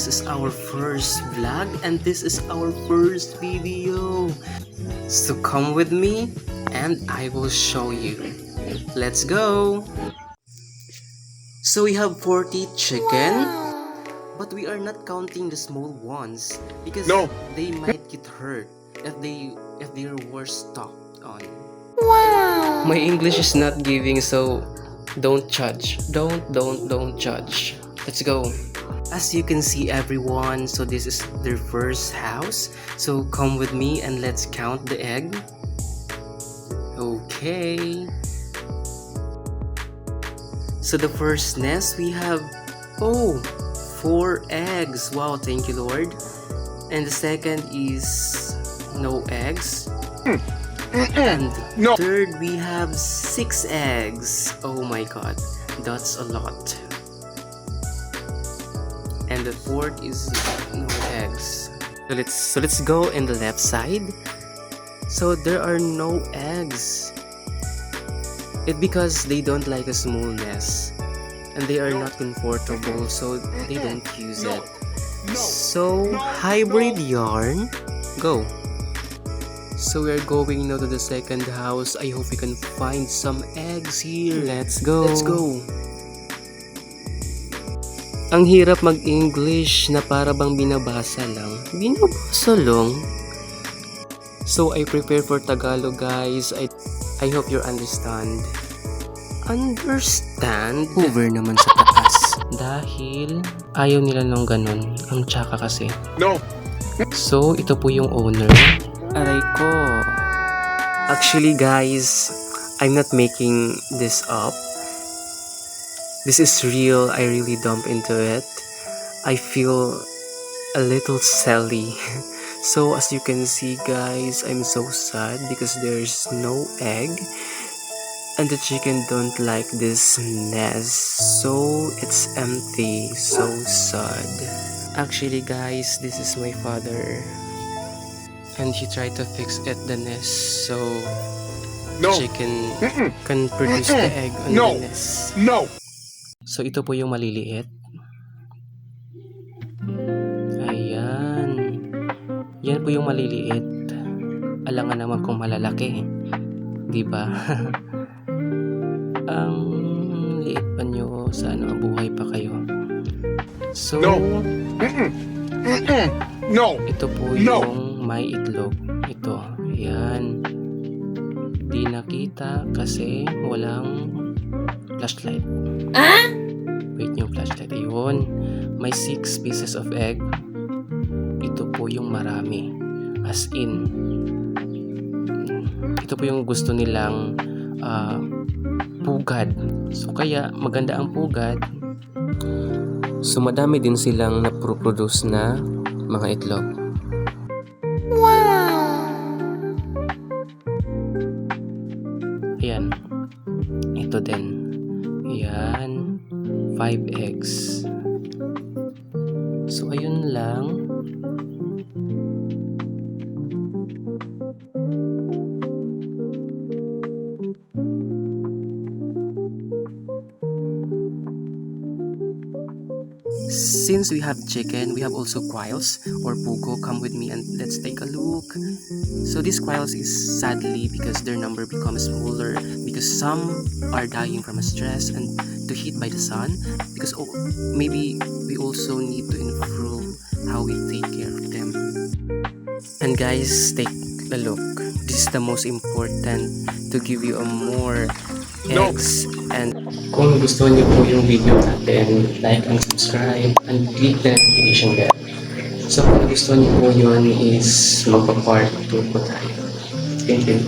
this is our first vlog and this is our first video. So come with me and I will show you. Let's go! So we have 40 chicken, but we are not counting the small ones because they might get hurt if they were stopped on. Wow! My English is not giving, so don't judge. Don't judge. Let's go. As you can see, everyone, so this is their first house. So come with me and let's count the egg. Okay. So the first nest we have 4 eggs. Wow, thank you, Lord. And the second is no eggs. And third we have 6 eggs. Oh my god, that's a lot. And the fourth is no eggs. So let's go in the left side. So there are no eggs. It's because they don't like a small nest and they are not comfortable, so they don't use it. So hybrid yarn, go. So we are going now to the second house. I hope we can find some eggs here. Let's go. Let's go. Ang hirap mag-English na para bang binabasa lang. Binabasa lang. So I prepare for Tagalog, guys. I hope you understand. Understand? Over naman sa taas. Dahil ayaw nila nung ganun. Ang tsaka kasi. No. So ito po yung owner. Aray ko. Actually, guys, I'm not making this up. This is real. I really dump into it. I feel a little silly. So as you can see, guys, I'm so sad because there's no egg and the chicken don't like this nest, so it's empty. So sad. Actually, guys, this is my father and he tried to fix it, the nest, so chicken can produce the egg on the nest. So ito po yung maliliit. Ayan. Yan po yung maliliit. Alangan naman kung malalaki. Diba? Ang liit pa nyo. Sana buhay pa kayo. So, ito po yung may itlog. Ito. Yan. Di nakita kasi walang flashlight. Wait, yung flashlight. Ayun. May 6 pieces of egg. Ito po yung marami. As in. Ito po yung gusto nilang pugad. So kaya maganda ang pugad. So madami din silang naproproduce na mga itlog. Wow! Ayan. Ito din. Ayan. 5 eggs. So ayun lang. Since we have chicken, we have also quails or pugo. Come with me and let's take a look. So these quails is sadly because their number becomes smaller because some are dying from stress and to heat by the sun, because maybe we also need to improve how we take care of them. And guys, take a look. This is the most important to give you a more eggs. And kung gusto niyo po yung video natin, like and subscribe and click the notification bell. So kung gusto niyo po yun is magpa-part 2 po tayo. Thank you.